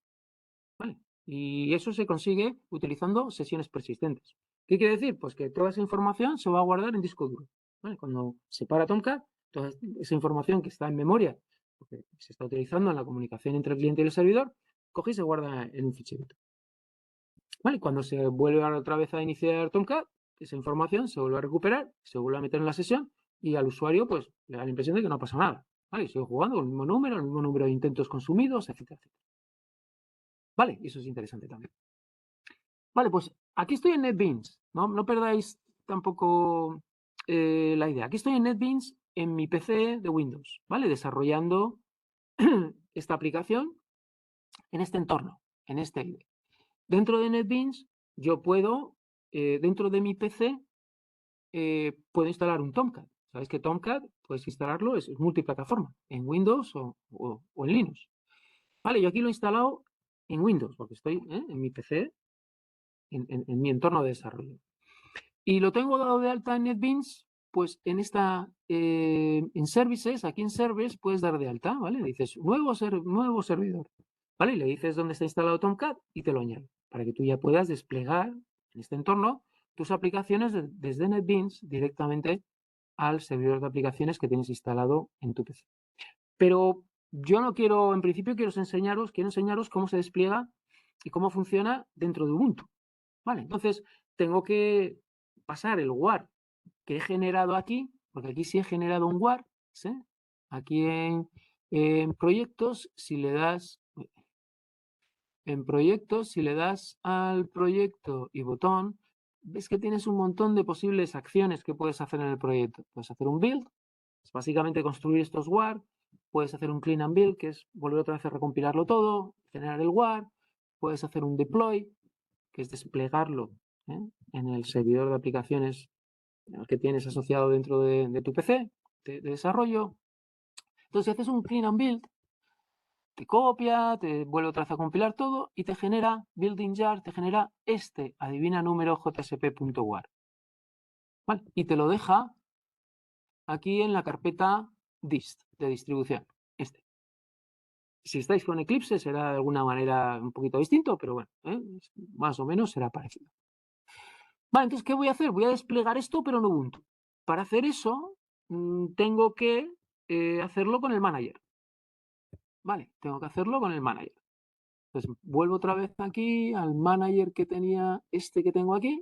¿Vale? Y eso se consigue utilizando sesiones persistentes. ¿Qué quiere decir? Pues que toda esa información se va a guardar en disco duro. ¿Vale? Cuando se para Tomcat, toda esa información que está en memoria, porque se está utilizando en la comunicación entre el cliente y el servidor, coge y se guarda en un ficherito. ¿Vale? Cuando se vuelve otra vez a iniciar Tomcat, esa información se vuelve a recuperar, se vuelve a meter en la sesión y al usuario pues le da la impresión de que no pasa nada. ¿Vale? Y sigue jugando con el mismo número de intentos consumidos, etcétera, etcétera. ¿Vale? Y eso es interesante también. Vale, pues aquí estoy en NetBeans, no perdáis tampoco la idea. Aquí estoy en NetBeans en mi PC de Windows, ¿vale? Desarrollando esta aplicación en este entorno, en este IDE. Dentro de NetBeans yo puedo, dentro de mi PC, puedo instalar un Tomcat. Sabéis que Tomcat puedes instalarlo, es multiplataforma, en Windows o en Linux. Vale, yo aquí lo he instalado en Windows, porque estoy en mi PC, en mi entorno de desarrollo. Y lo tengo dado de alta en NetBeans, pues en Services, aquí en Service puedes dar de alta, ¿vale? Dices nuevo servidor, ¿vale? Y le dices dónde está instalado Tomcat y te lo añade, para que tú ya puedas desplegar en este entorno tus aplicaciones desde NetBeans directamente al servidor de aplicaciones que tienes instalado en tu PC. Pero yo no quiero, en principio quiero enseñaros cómo se despliega y cómo funciona dentro de Ubuntu, ¿vale? Entonces tengo que pasar el WAR que he generado aquí, porque aquí sí he generado un WAR, ¿sí? Aquí en proyectos, si le das al proyecto y botón, ves que tienes un montón de posibles acciones que puedes hacer en el proyecto. Puedes hacer un build, es básicamente construir estos WAR, puedes hacer un clean and build, que es volver otra vez a recompilarlo todo, generar el WAR, puedes hacer un deploy, que es desplegarlo en el servidor de aplicaciones que tienes asociado dentro de tu PC de desarrollo. Entonces, si haces un clean and build, te copia, te vuelve otra vez a compilar todo y te genera, building jar, te genera adivina número jsp.war. ¿Vale? Y te lo deja aquí en la carpeta dist, de distribución. Si estáis con Eclipse será de alguna manera un poquito distinto, pero bueno, más o menos será parecido. Vale, entonces, ¿qué voy a hacer? Voy a desplegar esto, pero en Ubuntu. Para hacer eso, tengo que hacerlo con el manager. Vale, tengo que hacerlo con el manager. Entonces, vuelvo otra vez aquí al manager que tenía que tengo aquí,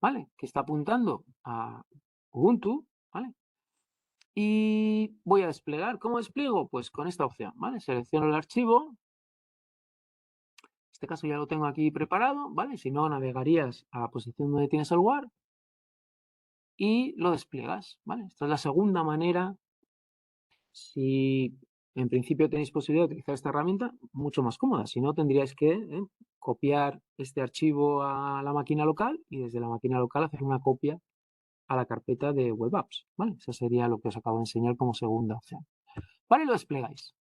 ¿vale? Que está apuntando a Ubuntu, ¿vale? Y voy a desplegar. ¿Cómo despliego? Pues con esta opción, ¿vale? Selecciono el archivo. En este caso ya lo tengo aquí preparado, ¿vale? Si no, navegarías a la posición donde tienes el WAR y lo despliegas, ¿vale? Esta es la segunda manera. Si en principio tenéis posibilidad de utilizar esta herramienta, mucho más cómoda. Si no, tendríais que copiar este archivo a la máquina local y desde la máquina local hacer una copia a la carpeta de Web Apps, ¿vale? Eso sería lo que os acabo de enseñar como segunda opción. Vale, lo desplegáis.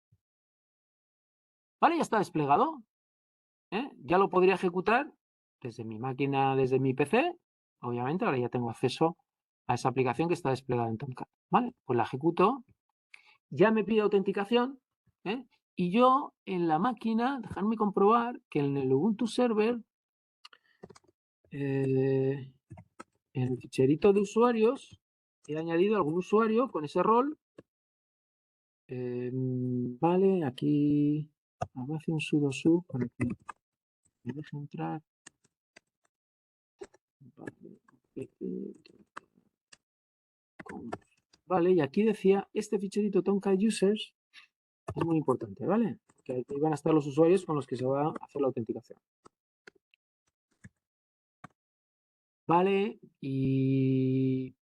Vale, ya está desplegado. Ya lo podría ejecutar desde mi máquina, desde mi PC. Obviamente, ahora ya tengo acceso a esa aplicación que está desplegada en Tomcat. Vale, pues la ejecuto. Ya me pide autenticación, y yo en la máquina, dejadme comprobar que en el Ubuntu Server, en el ficherito de usuarios, he añadido algún usuario con ese rol. Vale, aquí voy a hacer un sudo sub para que me deje entrar. Vale, y aquí decía, este ficherito Tomcat Users es muy importante, ¿vale? Que ahí van a estar los usuarios con los que se va a hacer la autenticación. Vale, y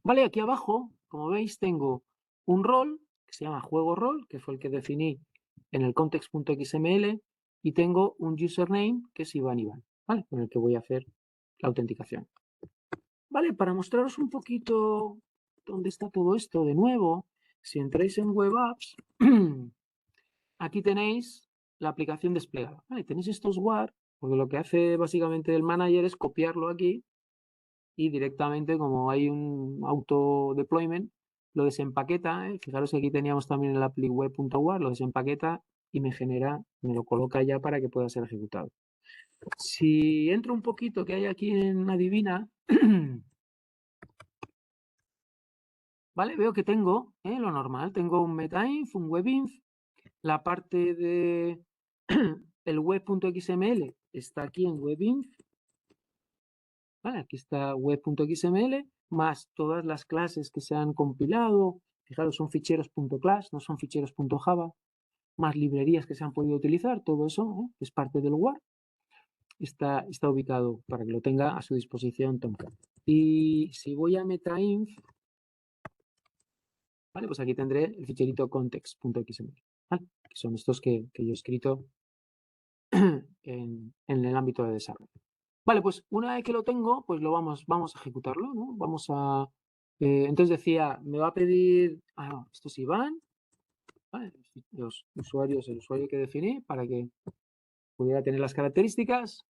vale, aquí abajo, como veis, tengo un rol que se llama juego rol, que fue el que definí en el context.xml, y tengo un username que es Iván, ¿vale? Con el que voy a hacer la autenticación. Vale, para mostraros un poquito dónde está todo esto de nuevo, Si entráis en Web Apps, aquí tenéis la aplicación desplegada. ¿Vale? Tenéis estos WAR, porque lo que hace básicamente el manager es copiarlo aquí y directamente, como hay un auto deployment, lo desempaqueta. Fijaros que aquí teníamos también el apply web.war, lo desempaqueta y me lo coloca ya para que pueda ser ejecutado. Si entro un poquito que hay aquí en Adivina, ¿vale? Veo que tengo lo normal, tengo un metainf, un webinf, la parte de el web.xml está aquí en webinf, ¿vale? Aquí está web.xml, más todas las clases que se han compilado, fijaros, son ficheros .class, no son ficheros .java, más librerías que se han podido utilizar, todo eso es parte del WAR. Está ubicado para que lo tenga a su disposición Tomcat. Y si voy a metainf, ¿vale? Pues aquí tendré el ficherito context.xml, ¿vale? Que son estos que yo he escrito en el ámbito de desarrollo. Vale, pues una vez que lo tengo, pues vamos a ejecutarlo, ¿no? Entonces decía, me va a pedir, esto es Iván, ¿vale? Los usuarios, el usuario que definí para que pudiera tener las características,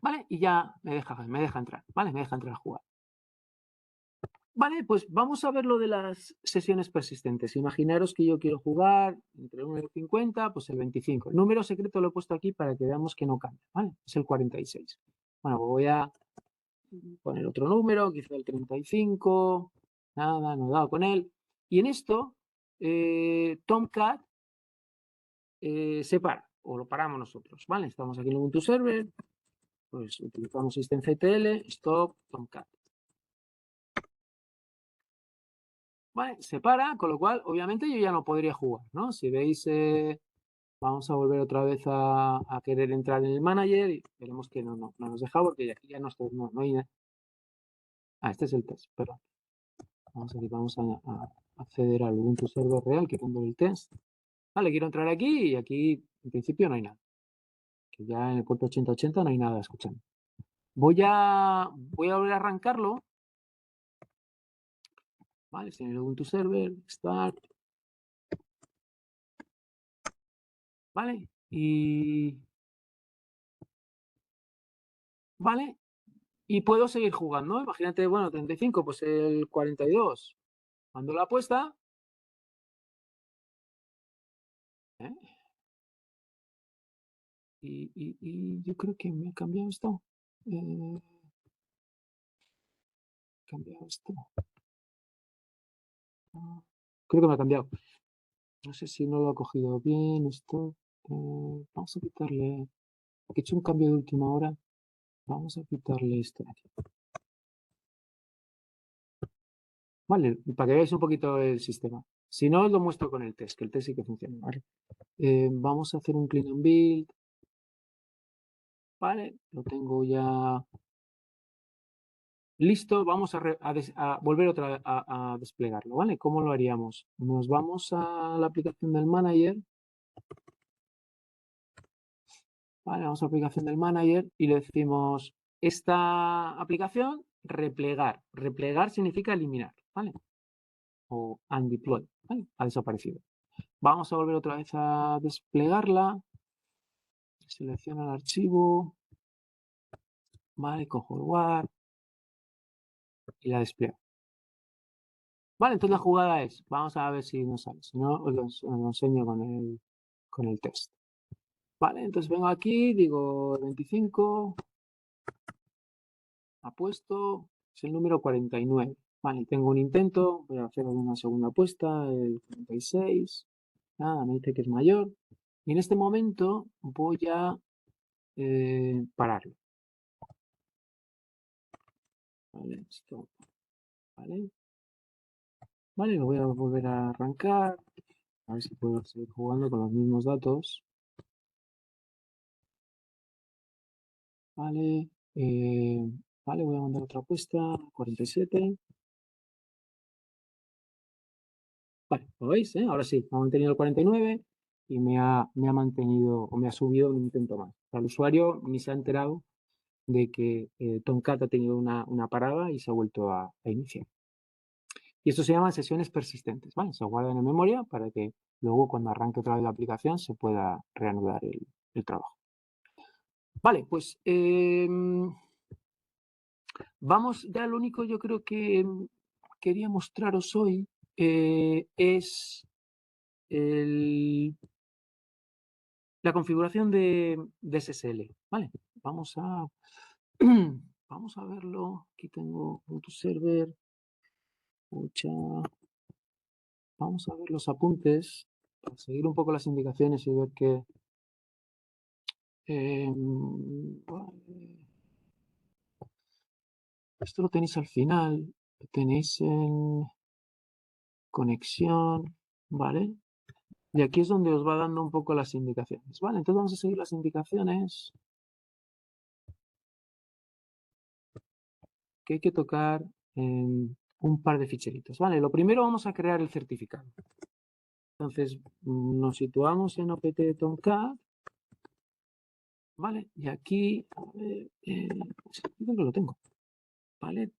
¿vale? Y ya me deja entrar, ¿vale? Me deja entrar a jugar. Vale, pues vamos a ver lo de las sesiones persistentes. Imaginaros que yo quiero jugar entre el 1 y el 50, pues el 25. El número secreto lo he puesto aquí para que veamos que no cambia, ¿vale? Es el 46. Bueno, pues voy a poner otro número, quizá el 35. Nada, no he dado con él. Y en esto, Tomcat se para, o lo paramos nosotros, ¿vale? Estamos aquí en Ubuntu Server, pues utilizamos systemctl, stop, Tomcat. Vale, se para, con lo cual, obviamente, yo ya no podría jugar, ¿no? Si veis, vamos a volver otra vez a querer entrar en el manager y veremos que no nos deja porque aquí ya no hay nada. Este es el test, perdón. Vamos a acceder al Ubuntu Server real que pongo el test. Vale, quiero entrar aquí y aquí, en principio, no hay nada. Que ya en el puerto 8080 no hay nada escuchando. Voy a volver a arrancarlo. Vale, estoy en el Ubuntu Server, Start. Vale, vale, y puedo seguir jugando. Imagínate, bueno, 35, pues el 42. Mando la apuesta. ¿eh? Y yo creo que me ha cambiado esto. Cambiado esto. Creo que me ha cambiado. No sé si no lo ha cogido bien esto. Vamos a quitarle. He hecho un cambio de última hora. Vamos a quitarle esto de aquí. Vale, para que veáis un poquito el sistema. Si no, os lo muestro con el test, que el test sí que funciona. ¿Vale? Vamos a hacer un clean and build. Vale, lo tengo ya listo. Vamos a volver otra vez a desplegarlo. ¿Vale? ¿Cómo lo haríamos? Nos vamos a la aplicación del manager. Vale, vamos a la aplicación del manager y le decimos esta aplicación replegar. Replegar significa eliminar. ¿Vale? O undeploy. ¿Vale? Ha desaparecido. Vamos a volver otra vez a desplegarla. Selecciono el archivo. Vale, cojo el WAR y la despliego. Vale, entonces la jugada es, vamos a ver si nos sale. Si no, os lo enseño con el test. Vale, entonces vengo aquí, digo 25, apuesto, es el número 49. Vale, tengo un intento, voy a hacer una segunda apuesta, el 46. Nada, me dice que es mayor. Y en este momento voy a pararlo. Vale, esto. Vale. Vale, lo voy a volver a arrancar. A ver si puedo seguir jugando con los mismos datos. Vale. Vale, voy a mandar otra apuesta. 47. Vale, ¿lo veis? Ahora sí, me ha mantenido el 49 y me ha mantenido o me ha subido un intento más. O sea, el usuario ni se ha enterado de que Tomcat ha tenido una parada y se ha vuelto a iniciar. Y esto se llaman sesiones persistentes, ¿vale? Se guardan en memoria para que luego cuando arranque otra vez la aplicación se pueda reanudar el trabajo. Vale, pues vamos, ya lo único yo creo que quería mostraros hoy es la configuración de SSL, ¿vale? Vamos a verlo. Aquí tengo server. Vamos a ver los apuntes para seguir un poco las indicaciones y ver que vale. Esto lo tenéis al final, lo tenéis en conexión, ¿vale? Y aquí es donde os va dando un poco las indicaciones, ¿vale? Entonces vamos a seguir las indicaciones que hay que tocar en un par de ficheritos, ¿vale? Lo primero vamos a crear el certificado. Entonces nos situamos en opt Tomcat, ¿vale? Y aquí, a ver, creo que lo tengo, ¿vale?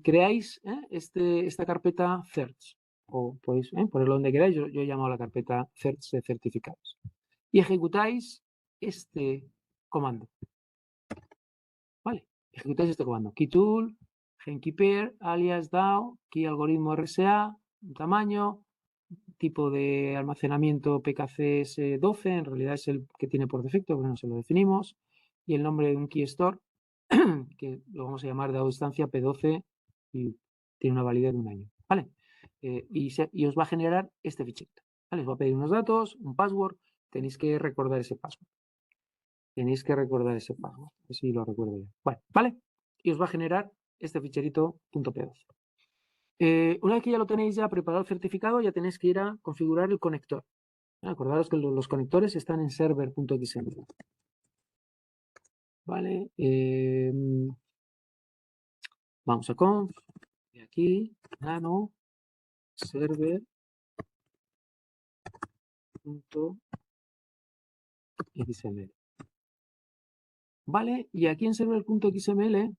Creáis esta carpeta certs, o podéis ponerlo donde queráis, yo he llamado la carpeta certs de certificados. Y ejecutáis este comando, ¿vale? Ejecutáis este comando, keytool, genkeeper, alias DAO, key algoritmo RSA, tamaño, tipo de almacenamiento PKCS 12, en realidad es el que tiene por defecto, pero no se lo definimos, y el nombre de un key store, que lo vamos a llamar DAO distancia P12 y tiene una validez de un año, ¿vale? Y os va a generar este ficherito, ¿vale? Os va a pedir unos datos, un password, tenéis que recordar ese password. Tenéis que recordar ese password, así lo recuerdo yo. Bueno, ¿vale? Y os va a generar este ficherito .p12. Una vez que ya lo tenéis ya preparado el certificado, ya tenéis que ir a configurar el conector. Acordaros que los conectores están en server.xml. Vale. Vamos a conf. Y aquí, nano, server.xml. Vale. Y aquí en server.xml,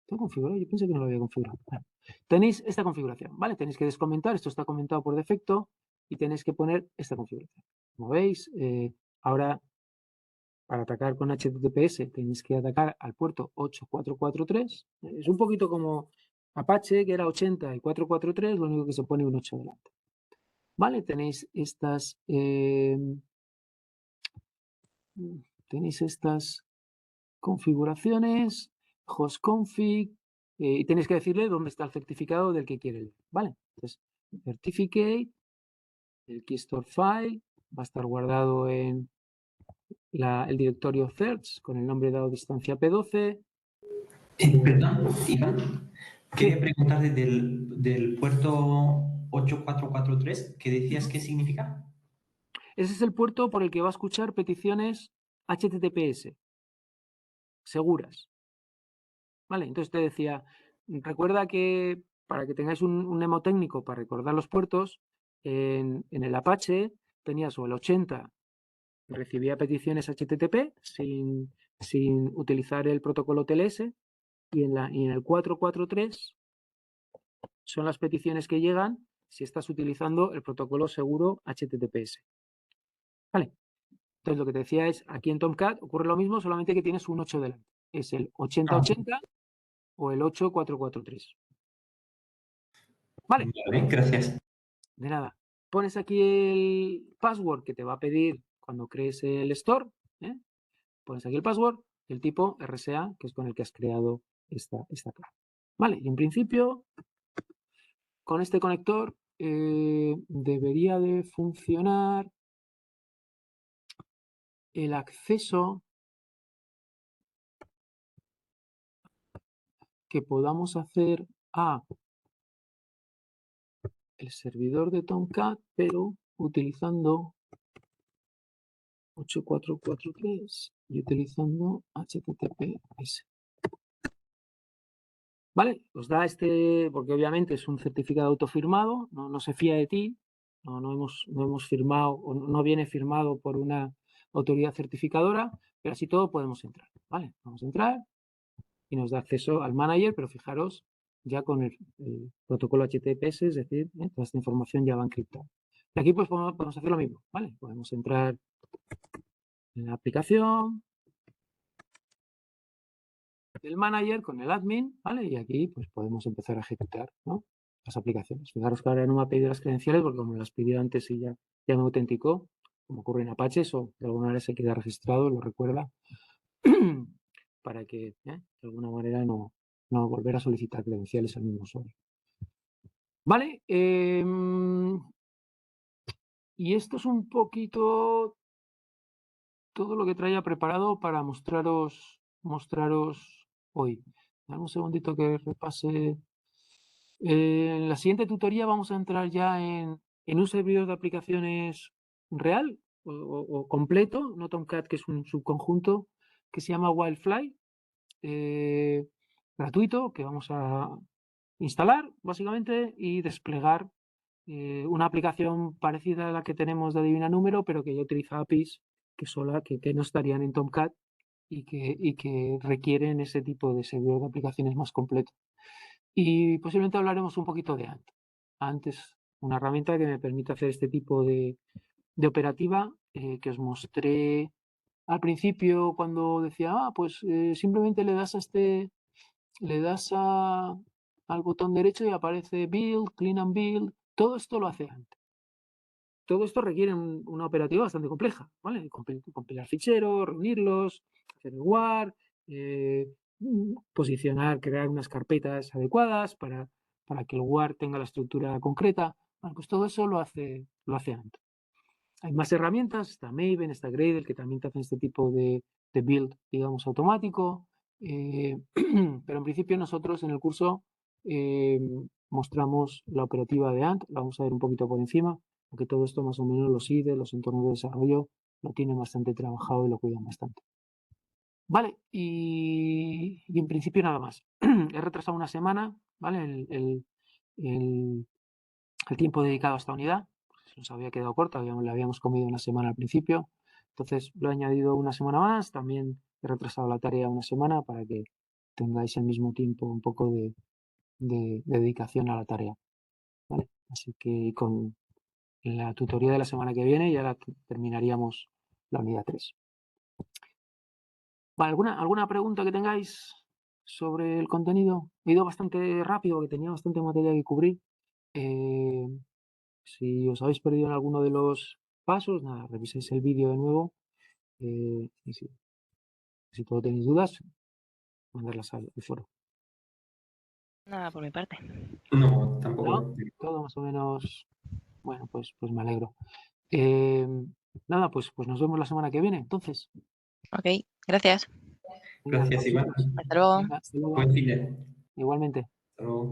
¿tengo configurado? Yo pensé que no lo había configurado. Vale. Tenéis esta configuración, ¿vale? Tenéis que descomentar, esto está comentado por defecto, y tenéis que poner esta configuración. Como veis, ahora para atacar con HTTPS tenéis que atacar al puerto 8443. Es un poquito como Apache, que era 80 y 443, lo único que se pone un 8 delante. Vale, tenéis estas configuraciones, hostconfig, y tenéis que decirle dónde está el certificado del que quiere leer. Vale, entonces, certificate, el keystore file, va a estar guardado en el directorio certs con el nombre dado distancia P12. Perdón, Iván, quería preguntarte del puerto 8443, ¿qué decías que significa? Ese es el puerto por el que va a escuchar peticiones HTTPS seguras. ¿Vale? Entonces te decía, recuerda que para que tengáis un mnemotécnico para recordar los puertos, en el Apache tenías o el 80 recibía peticiones HTTP sin utilizar el protocolo TLS, y en el 443 son las peticiones que llegan si estás utilizando el protocolo seguro HTTPS. ¿Vale? Entonces lo que te decía es, aquí en Tomcat ocurre lo mismo, solamente que tienes un 8 delante. Es el 8080 o el 8443. ¿Vale? Vale, gracias. De nada. Pones aquí el password que te va a pedir cuando crees el store. Pones aquí el password, el tipo RSA, que es con el que has creado esta clave. Vale, y en principio, con este conector debería de funcionar el acceso que podamos hacer a el servidor de Tomcat, pero utilizando 8443 y utilizando HTTPS. ¿Vale? Os da porque obviamente es un certificado autofirmado, no se fía de ti, no hemos firmado, o no viene firmado por una autoridad certificadora, pero así todo podemos entrar. ¿Vale? Vamos a entrar y nos da acceso al manager, pero fijaros, ya con el protocolo HTTPS, es decir, toda esta información ya va encriptada. Y aquí pues podemos hacer lo mismo, ¿vale? Podemos entrar en la aplicación, el manager con el admin, ¿vale? Y aquí pues podemos empezar a ejecutar, ¿no?, las aplicaciones. Fijaros que ahora no me ha pedido las credenciales porque como me las pidió antes y ya me autenticó, como ocurre en Apache, eso de alguna manera se queda registrado, lo recuerda, para que de alguna manera no volver a solicitar credenciales al mismo usuario. Vale, y esto es un poquito todo lo que traía preparado para mostraros hoy. Dame un segundito que repase. En la siguiente tutoría vamos a entrar ya en un servidor de aplicaciones real o completo, no Tomcat, que es un subconjunto que se llama Wildfly, gratuito, que vamos a instalar básicamente y desplegar una aplicación parecida a la que tenemos de Adivina Número, pero que ya utiliza APIs que no estarían en Tomcat y que requieren ese tipo de servidor de aplicaciones más completo. Y posiblemente hablaremos un poquito de Ant. Ant es una herramienta que me permite hacer este tipo de operativa que os mostré al principio cuando decía, pues simplemente le das al botón derecho y aparece Build, Clean and Build. Todo esto lo hace Ant. Todo esto requiere una operativa bastante compleja, ¿vale? Compilar ficheros, reunirlos, hacer el WAR, posicionar, crear unas carpetas adecuadas para que el WAR tenga la estructura concreta. Bueno, pues todo eso lo hace Ant. Hay más herramientas, está Maven, está Gradle, que también te hacen este tipo de build, digamos, automático. Pero en principio nosotros en el curso mostramos la operativa de Ant, la vamos a ver un poquito por encima, porque todo esto más o menos los IDE, los entornos de desarrollo, lo tienen bastante trabajado y lo cuidan bastante. Vale, y en principio nada más. He retrasado una semana, ¿vale? El tiempo dedicado a esta unidad, pues nos había quedado corta, le habíamos comido una semana al principio, entonces lo he añadido una semana más, también he retrasado la tarea una semana para que tengáis al mismo tiempo un poco de dedicación a la tarea, ¿vale? Así que con la tutoría de la semana que viene ya terminaríamos la unidad 3. Vale, ¿alguna pregunta que tengáis sobre el contenido? He ido bastante rápido, que tenía bastante materia que cubrir. Si os habéis perdido en alguno de los pasos, nada, reviséis el vídeo de nuevo. Y si todo tenéis dudas, mandarlas al foro. Nada por mi parte. No, ¿No? tampoco. Todo más o menos. Bueno, pues me alegro. Nada, pues nos vemos la semana que viene, entonces. Ok, gracias. Venga, Gracias, a Iván. vosotros. Hasta luego. Venga, hasta luego. Buen fin de. Igualmente. Hasta luego.